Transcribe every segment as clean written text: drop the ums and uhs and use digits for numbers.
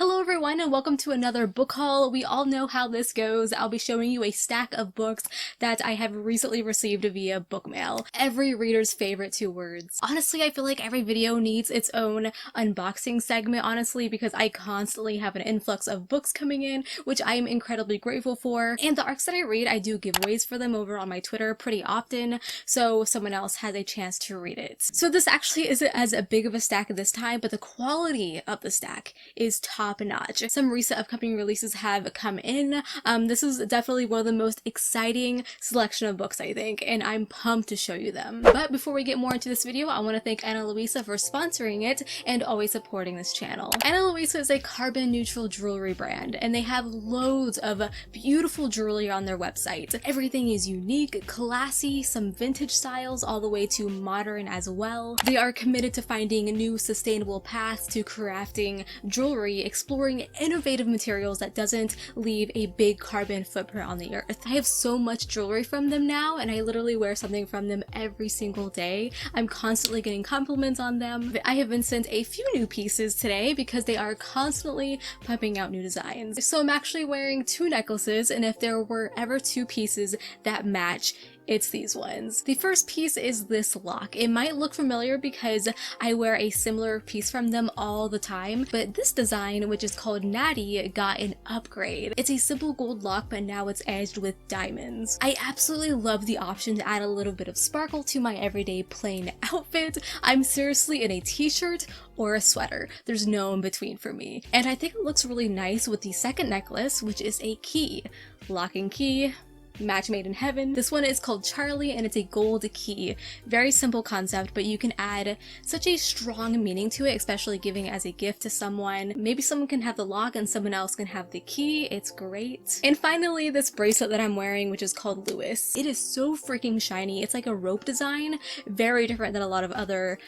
Hello everyone and welcome to another book haul. We all know how this goes. I'll be showing you a stack of books that I have recently received via book mail. Every reader's favorite two words. Honestly, I feel like every video needs its own unboxing segment, honestly, because I constantly have an influx of books coming in, which I am incredibly grateful for. And the arcs that I read, I do giveaways for them over on my Twitter pretty often, so someone else has a chance to read it. So this actually isn't as big of a stack this time, but the quality of the stack is top notch. Some recent upcoming releases have come in. This is definitely one of the most exciting selection of books, I think, and I'm pumped to show you them. But before we get more into this video, I want to thank Luisa for sponsoring it and always supporting this channel. Luisa is a carbon neutral jewelry brand, and they have loads of beautiful jewelry on their website. Everything is unique, classy, some vintage styles all the way to modern as well. They are committed to finding new sustainable paths to crafting jewelry, exploring innovative materials that doesn't leave a big carbon footprint on the earth. I have so much jewelry from them now, and I literally wear something from them every single day. I'm constantly getting compliments on them. I have been sent a few new pieces today because they are constantly pumping out new designs. So I'm actually wearing two necklaces, and if there were ever two pieces that match, it's these ones. The first piece is this lock. It might look familiar because I wear a similar piece from them all the time, but this design, which is called Natty, got an upgrade. It's a simple gold lock, but now it's edged with diamonds. I absolutely love the option to add a little bit of sparkle to my everyday plain outfit. I'm seriously in a t-shirt or a sweater. There's no in between for me. And I think it looks really nice with the second necklace, which is a key. Lock and key. Match made in heaven. This one is called Charlie and it's a gold key. Very simple concept, but you can add such a strong meaning to it, especially giving it as a gift to someone. Maybe someone can have the lock and someone else can have the key. It's great. And finally, this bracelet that I'm wearing, which is called Louis. It is so freaking shiny. It's like a rope design, very different than a lot of other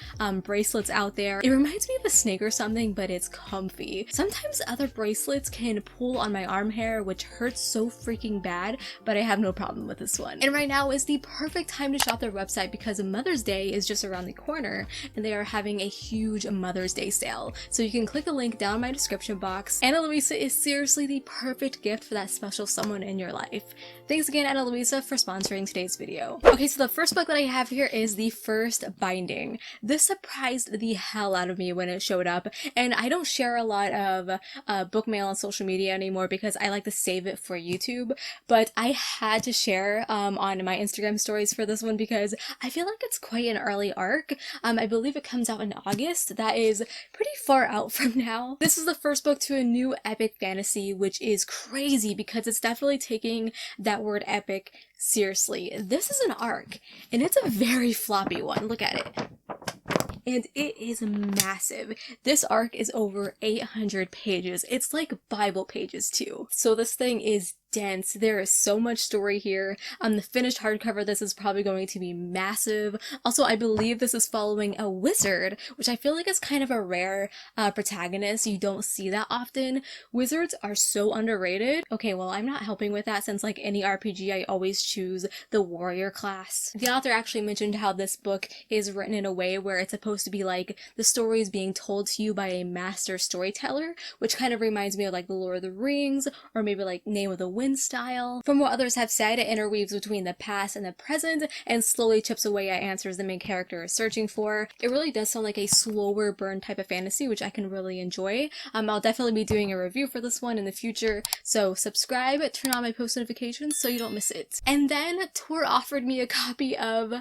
bracelets out there. It reminds me of a snake or something, but it's comfy. Sometimes other bracelets can pull on my arm hair, which hurts so freaking bad, but I have no problem with this one. And right now is the perfect time to shop their website because Mother's Day is just around the corner and they are having a huge Mother's Day sale. So you can click the link down in my description box. Ana Luisa is seriously the perfect gift for that special someone in your life. Thanks again, Ana Luisa, for sponsoring today's video. Okay, so the first book that I have here is the first binding. This surprised the hell out of me when it showed up, and I don't share a lot of book mail on social media anymore because I like to save it for YouTube, but I had to share on my Instagram stories for this one because I feel like it's quite an early arc. I believe it comes out in August. That is pretty far out from now. This is the first book to a new epic fantasy, which is crazy because it's definitely taking that word epic seriously. This is an arc, and it's a very floppy one. Look at it. And it is massive. This arc is over 800 pages. It's like Bible pages too. So this thing is dense. There is so much story here. The finished hardcover, this is probably going to be massive. Also, I believe this is following a wizard, which I feel like is kind of a rare protagonist. You don't see that often. Wizards are so underrated. Okay, well, I'm not helping with that since like any RPG, I always choose the warrior class. The author actually mentioned how this book is written in a way where it's supposed to be like the story is being told to you by a master storyteller, which kind of reminds me of like the Lord of the Rings or maybe like Name of the Wind style. From what others have said, it interweaves between the past and the present and slowly chips away at answers the main character is searching for. It really does sound like a slower burn type of fantasy, which I can really enjoy. I'll definitely be doing a review for this one in the future, so subscribe, turn on my post notifications so you don't miss it. And then Tor offered me a copy of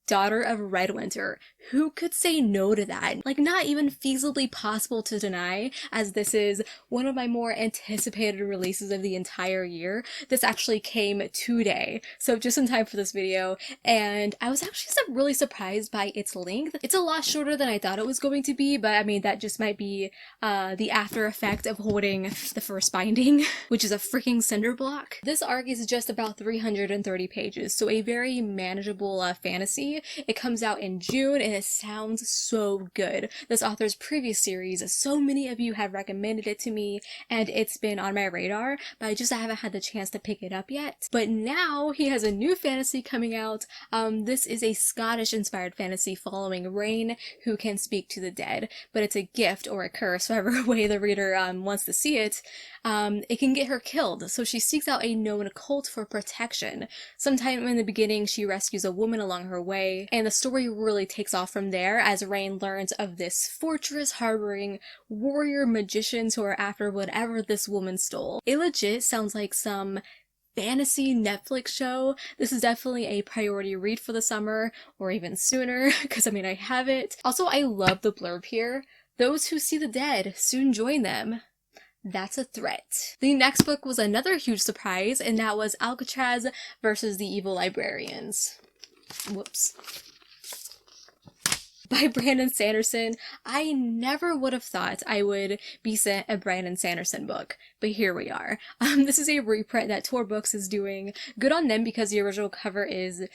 Daughter of Redwinter. Who could say no to that? Like, not even feasibly possible to deny, as this is one of my more anticipated releases of the entire year. This actually came today, so just in time for this video, and I was actually really surprised by its length. It's a lot shorter than I thought it was going to be, but I mean, that just might be the after effect of holding the first binding, which is a freaking cinder block. This arc is just about 330 pages, so a very manageable fantasy. It comes out in June, and it sounds so good. This author's previous series, so many of you have recommended it to me, and it's been on my radar, but I just haven't had the chance to pick it up yet. But now he has a new fantasy coming out. This is a Scottish-inspired fantasy following Rain, who can speak to the dead, but it's a gift or a curse, whatever way the reader wants to see it. It can get her killed, so she seeks out a known cult for protection. Sometime in the beginning, she rescues a woman along her way, and the story really takes off from there as Rain learns of this fortress harboring warrior magicians who are after whatever this woman stole. It legit sounds like some fantasy Netflix show. This is definitely a priority read for the summer, or even sooner, because I mean, I have it. Also, I love the blurb here. Those who see the dead soon join them. That's a threat. The next book was another huge surprise, and that was Alcatraz versus the Evil Librarians. Whoops. By Brandon Sanderson. I never would have thought I would be sent a Brandon Sanderson book, but here we are. This is a reprint that Tor Books is doing. Good on them, because the original cover is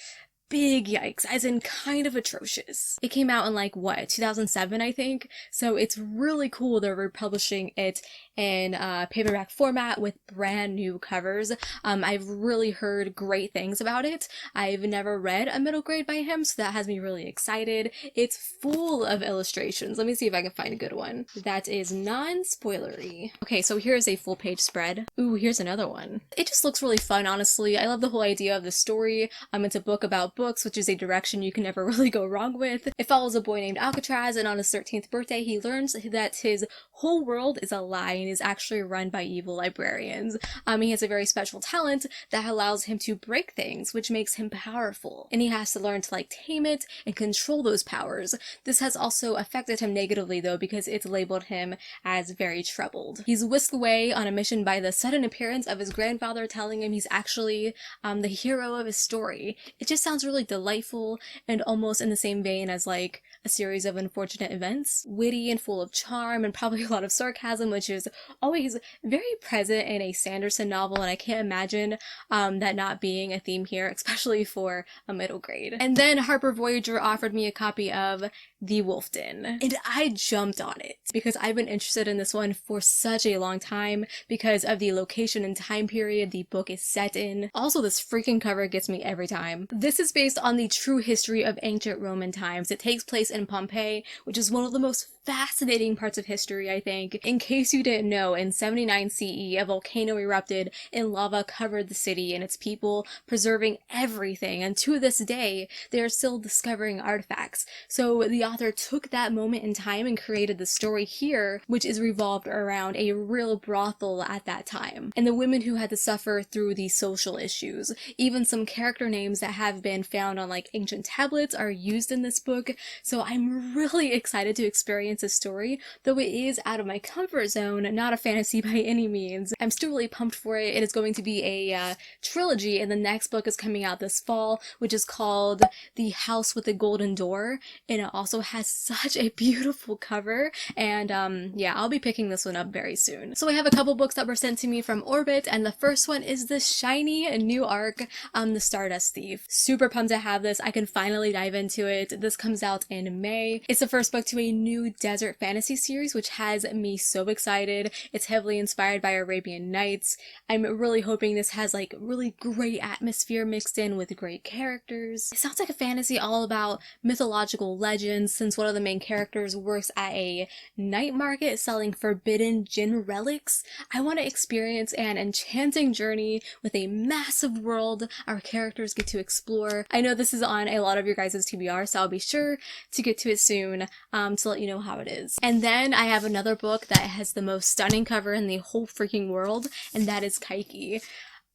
big yikes, as in kind of atrocious. It came out in like, what, 2007 I think? So it's really cool they're republishing it in paperback format with brand new covers. I've really heard great things about it. I've never read a middle grade by him, so that has me really excited. It's full of illustrations. Let me see if I can find a good one that is non-spoilery. Okay, so here's a full page spread. Ooh, here's another one. It just looks really fun, honestly. I love the whole idea of the story. It's a book about books, which is a direction you can never really go wrong with. It follows a boy named Alcatraz, and on his 13th birthday, he learns that his whole world is a lie and is actually run by evil librarians. He has a very special talent that allows him to break things, which makes him powerful, and he has to learn to like tame it and control those powers. This has also affected him negatively though, because it's labeled him as very troubled. He's whisked away on a mission by the sudden appearance of his grandfather, telling him he's actually the hero of his story. It just sounds really delightful and almost in the same vein as like a series of unfortunate events. Witty and full of charm and probably a lot of sarcasm, which is always very present in a Sanderson novel, and I can't imagine that not being a theme here, especially for a middle grade. And then Harper Voyager offered me a copy of The Wolfton, and I jumped on it because I've been interested in this one for such a long time because of the location and time period the book is set in. Also, this freaking cover gets me every time. This is based on the true history of ancient Roman times. It takes place in Pompeii, which is one of the most fascinating parts of history, I think. In case you didn't know, in 79 CE, a volcano erupted and lava covered the city and its people, preserving everything, and to this day, they are still discovering artifacts. So the author took that moment in time and created the story here, which is revolved around a real brothel at that time, and the women who had to suffer through these social issues. Even some character names that have been found on like ancient tablets are used in this book, so I'm really excited to experience this story, though it is out of my comfort zone, not a fantasy by any means. I'm still really pumped for it. It is going to be a trilogy, and the next book is coming out this fall, which is called The House with the Golden Door, and it also has such a beautiful cover, and yeah, I'll be picking this one up very soon. So I have a couple books that were sent to me from Orbit, and the first one is the shiny new arc, The Stardust Thief. Super pumped to have this. I can finally dive into it. This comes out in May. It's the first book to a new desert fantasy series, which has me so excited. It's heavily inspired by Arabian Nights. I'm really hoping this has like really great atmosphere mixed in with great characters. It sounds like a fantasy all about mythological legends, since one of the main characters works at a night market selling forbidden jinn relics. I want to experience an enchanting journey with a massive world our characters get to explore. I know this is on a lot of your guys' TBR, so I'll be sure to get to it soon to let you know how it is. And then I have another book that has the most stunning cover in the whole freaking world, and that is Kiki.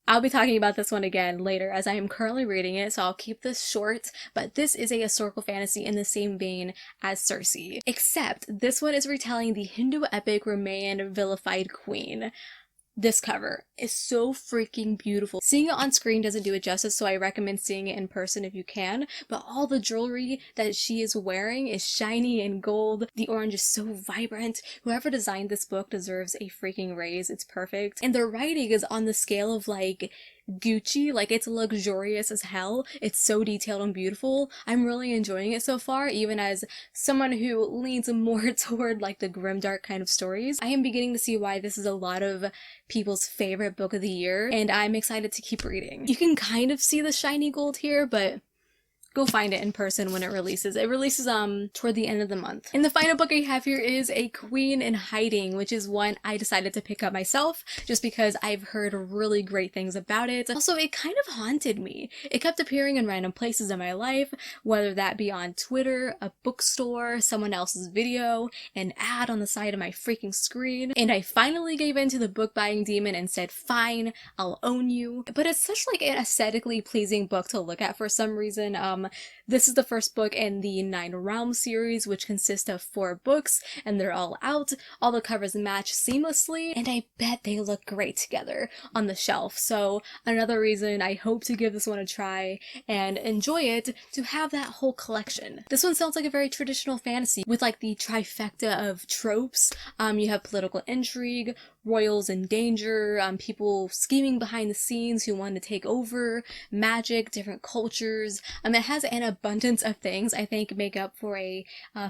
I'll be talking about this one again later, as I am currently reading it, so I'll keep this short, but this is a historical fantasy in the same vein as Circe, except this one is retelling the Hindu epic Ramayan vilified queen. This cover is so freaking beautiful. Seeing it on screen doesn't do it justice, so I recommend seeing it in person if you can, but all the jewelry that she is wearing is shiny and gold. The orange is so vibrant. Whoever designed this book deserves a freaking raise. It's perfect. And the writing is on the scale of like Gucci. Like, it's luxurious as hell. It's so detailed and beautiful. I'm really enjoying it so far, even as someone who leans more toward like the grimdark kind of stories. I am beginning to see why this is a lot of people's favorite book of the year, and I'm excited to keep reading. You can kind of see the shiny gold here, but go find it in person when it releases. It releases toward the end of the month. And the final book I have here is A Queen in Hiding, which is one I decided to pick up myself just because I've heard really great things about it. Also, it kind of haunted me. It kept appearing in random places in my life, whether that be on Twitter, a bookstore, someone else's video, an ad on the side of my freaking screen. And I finally gave in to the book buying demon and said, fine, I'll own you. But it's such like an aesthetically pleasing book to look at for some reason. This is the first book in the 9 Realms series, which consists of 4 books, and they're all out. All the covers match seamlessly, and I bet they look great together on the shelf. So another reason I hope to give this one a try and enjoy it, to have that whole collection. This one sounds like a very traditional fantasy with like the trifecta of tropes. You have political intrigue, royals in danger, people scheming behind the scenes who want to take over, magic, different cultures. It has an abundance of things I think make up for a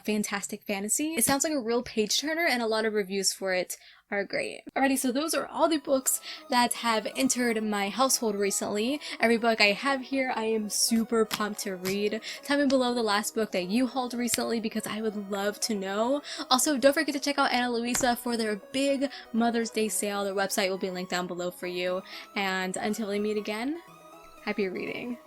fantastic fantasy. It sounds like a real page turner, and a lot of reviews for it are great. Alrighty, so those are all the books that have entered my household recently. Every book I have here I am super pumped to read. Tell me below the last book that you hauled recently because I would love to know. Also, don't forget to check out Ana Luisa for their big Mother's Day sale. Their website will be linked down below for you. And until we meet again, happy reading.